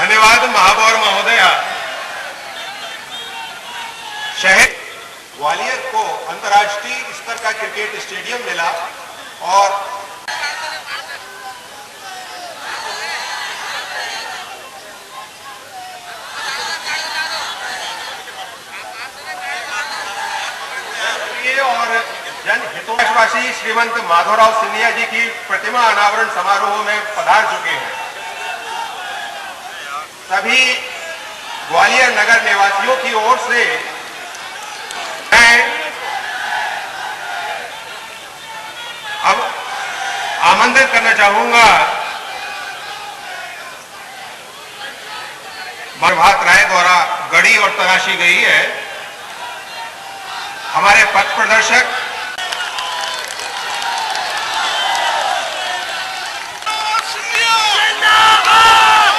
धन्यवाद महापौर महोदया। शहर ग्वालियर को अंतर्राष्ट्रीय स्तर का क्रिकेट स्टेडियम मिला और जनहितवासी श्रीमंत माधवराव सिंधिया जी की प्रतिमा अनावरण समारोह में पधार चुके हैं। सभी ग्वालियर नगर निवासियों की ओर से मैं अब आमंत्रित करना चाहूंगा प्रभात राय द्वारा गड़ी और तराशी गई है हमारे पथ प्रदर्शक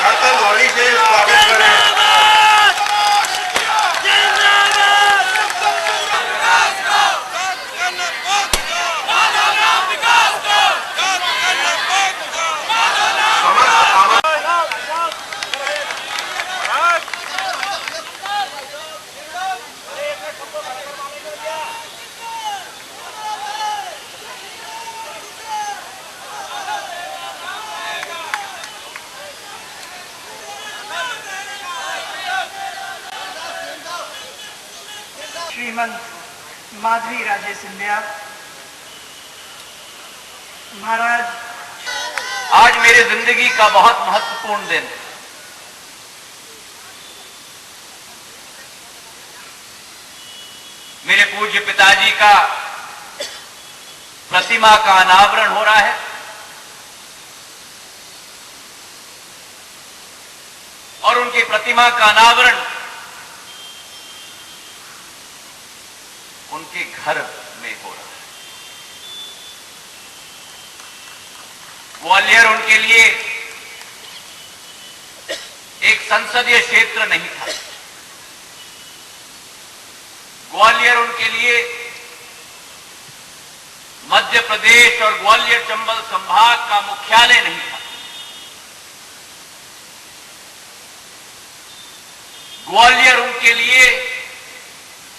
कर्तन ध्वनि से स्वागत करें। श्रीमंत माधवी राजे सिंधिया महाराज, आज मेरी जिंदगी का बहुत महत्वपूर्ण दिन। मेरे पूज्य पिताजी का प्रतिमा का अनावरण हो रहा है और उनकी प्रतिमा का अनावरण उनके घर में हो रहा है। ग्वालियर उनके लिए एक संसदीय क्षेत्र नहीं था। ग्वालियर उनके लिए मध्य प्रदेश और ग्वालियर चंबल संभाग का मुख्यालय नहीं था। ग्वालियर उनके लिए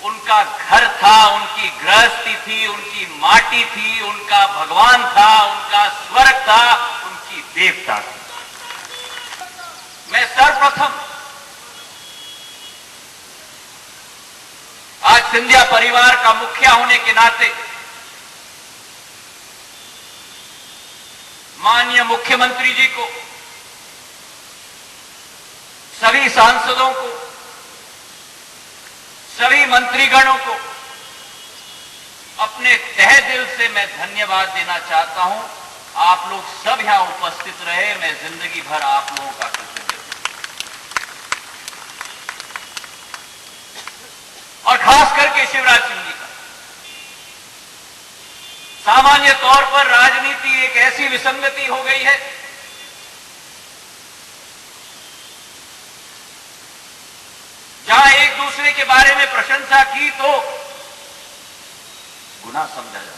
उनका घर था, उनकी गृहस्थी थी, उनकी माटी थी, उनका भगवान था, उनका स्वर्ग था, उनकी देवता थी। मैं सर्वप्रथम आज सिंधिया परिवार का मुखिया होने के नाते माननीय मुख्यमंत्री जी को, सभी सांसदों को, सभी मंत्रीगणों को अपने तहे दिल से मैं धन्यवाद देना चाहता हूं। आप लोग सब यहां उपस्थित रहे, मैं जिंदगी भर आप लोगों का कृतज्ञ हूं। और खास करके शिवराज सिंह जी का। सामान्य तौर पर राजनीति एक ऐसी विसंगति हो गई है जहां एक दूसरे के बारे में प्रशंसा की तो गुनाह समझा जाता है।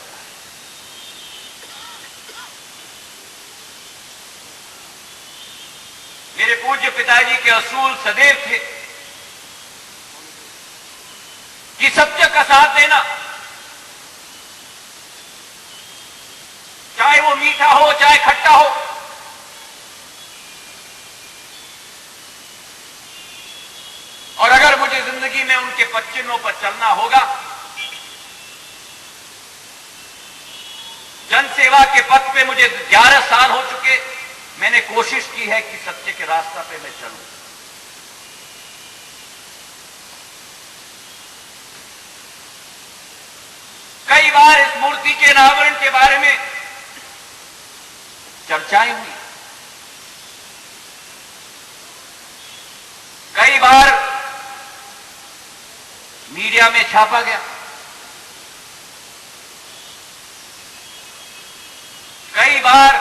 मेरे पूज्य पिताजी के असूल सदैव थे कि सत्य का साथ देना, चाहे वो मीठा हो चाहे खट्टा हो, और अगर मुझे जिंदगी में उनके पच्चिनों पर चलना होगा, जनसेवा के पथ पे मुझे 11 साल हो चुके, मैंने कोशिश की है कि सत्य के रास्ता पे मैं चलूं। कई बार इस मूर्ति के अनावरण के बारे में चर्चाएं हुई, कई बार मीडिया में छापा गया, कई बार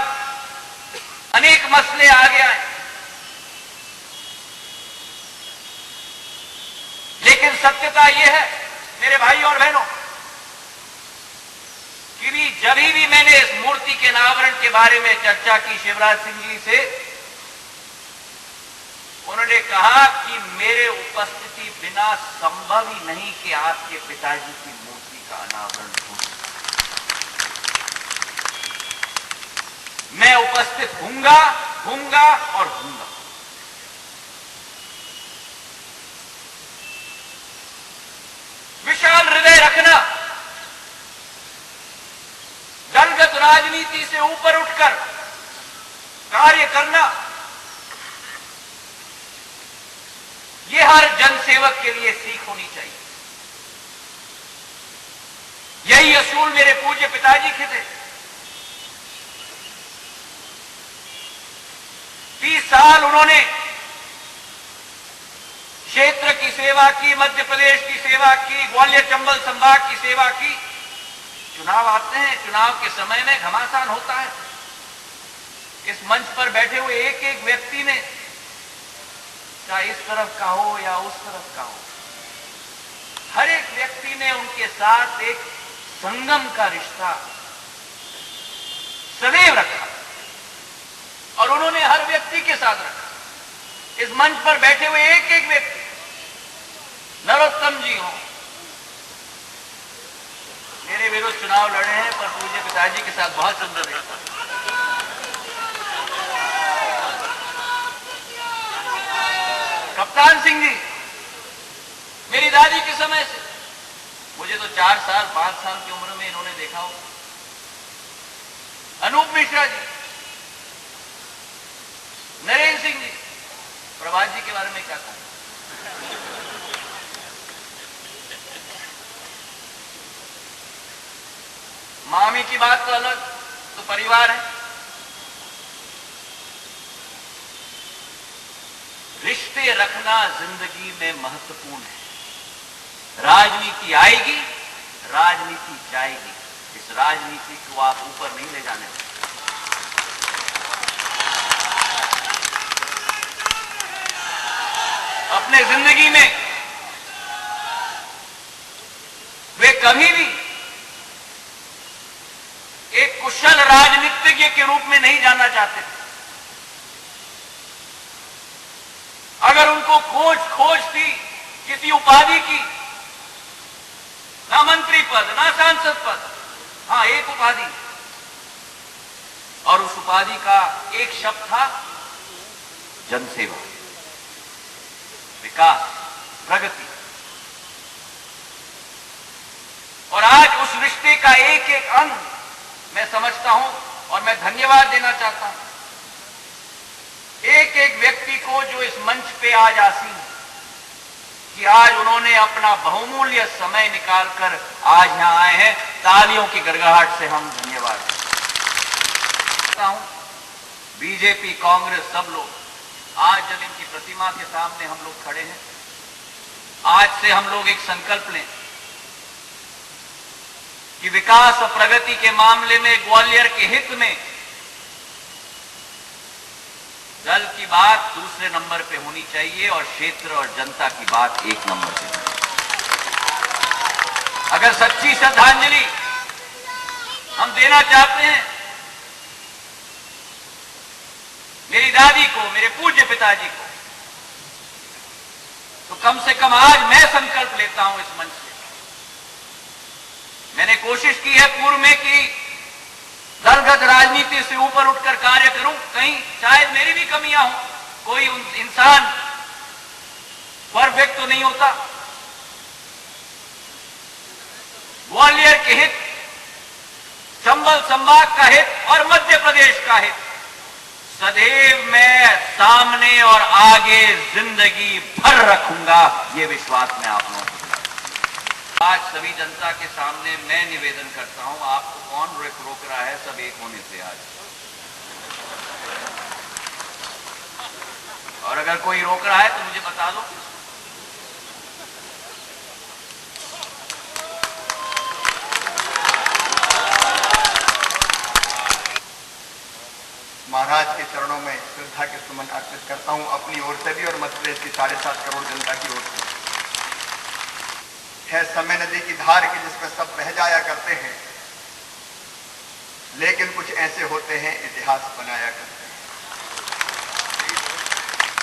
अनेक मसले आगे आए, लेकिन सत्यता यह है मेरे भाई और बहनों कि जब भी मैंने इस मूर्ति के अनावरण के बारे में चर्चा की शिवराज सिंह जी से, उन्होंने कहा कि मेरे उपस्थिति बिना संभव ही नहीं कि आपके पिताजी की मूर्ति का अनावरण हो। मैं उपस्थित हूंगा और हूंगा। विशाल हृदय रखना, दलगत राजनीति से ऊपर उठकर कार्य करना, यह हर जनसेवक के लिए सीख होनी चाहिए। यही असूल मेरे पूज्य पिताजी के थे। 30 साल उन्होंने क्षेत्र की सेवा की, मध्य प्रदेश की सेवा की, ग्वालियर चंबल संभाग की सेवा की। चुनाव आते हैं, चुनाव के समय में घमासान होता है। इस मंच पर बैठे हुए एक एक व्यक्ति ने, चाहे इस तरफ का हो या उस तरफ का हो, हर एक व्यक्ति ने उनके साथ एक संगम का रिश्ता सदैव रखा और उन्होंने हर व्यक्ति के साथ रखा। इस मंच पर बैठे हुए एक एक व्यक्ति, नरोत्तम जी हो, मेरे विरुद्ध चुनाव लड़े हैं पर पूज्य पिताजी के साथ बहुत सुंदर रिश्ता। कप्तान सिंह जी मेरी दादी के समय से, मुझे तो 4 साल 5 साल की उम्र में इन्होंने देखा हो। अनूप मिश्रा जी, नरेंद्र सिंह जी, प्रभात जी के बारे में क्या कहूं। मामी की बात तो अलग, तो परिवार है। रिश्ते रखना जिंदगी में महत्वपूर्ण है। राजनीति आएगी, राजनीति जाएगी। इस राजनीति को आप ऊपर नहीं ले जाने दें। अपने जिंदगी में वे कभी भी एक कुशल राजनीतिज्ञ के रूप में नहीं जाना चाहते। अगर उनको खोज थी किसी उपाधि की, ना मंत्री पद ना सांसद पद, हां एक उपाधि, और उस उपाधि का एक शब्द था जनसेवा, विकास, प्रगति। और आज उस रिश्ते का एक एक अंग मैं समझता हूं और मैं धन्यवाद देना चाहता हूं एक एक व्यक्ति को जो इस मंच पे आज आसीन है, कि आज उन्होंने अपना बहुमूल्य समय निकालकर आज यहां आए हैं। तालियों की गड़गड़ाहट से हम धन्यवाद देता हूं। बीजेपी, कांग्रेस, सब लोग आज जब इनकी प्रतिमा के सामने हम लोग खड़े हैं, आज से हम लोग एक संकल्प लें कि विकास और प्रगति के मामले में ग्वालियर के हित में दल की बात दूसरे नंबर पे होनी चाहिए और क्षेत्र और जनता की बात 1 नंबर पे। अगर सच्ची श्रद्धांजलि हम देना चाहते हैं मेरी दादी को, मेरे पूज्य पिताजी को, तो कम से कम आज मैं संकल्प लेता हूं इस मंच से। मैंने कोशिश की है पूर्व में कि दलगत राजनीति से ऊपर उठकर कार्य करूं। कहीं शायद मेरी भी कमियां हो, कोई इंसान परफेक्ट तो नहीं होता। ग्वालियर के हित, चंबल संभाग का हित और मध्य प्रदेश का हित सदैव मैं सामने और आगे जिंदगी भर रखूंगा, ये विश्वास मैं आप लोगों को आज सभी जनता के सामने मैं निवेदन करता हूं। आपको कौन रोक रहा है सब एक होने से आज, और अगर कोई रोक रहा है तो मुझे बता दो। महाराज के चरणों में श्रद्धा के सुमन अर्पित करता हूं, अपनी ओर से भी और मध्य प्रदेश की 7.5 करोड़ जनता की ओर से। है समय नदी की धार की जिसमें सब बह जाया करते हैं, लेकिन कुछ ऐसे होते हैं इतिहास बनाया करते हैं।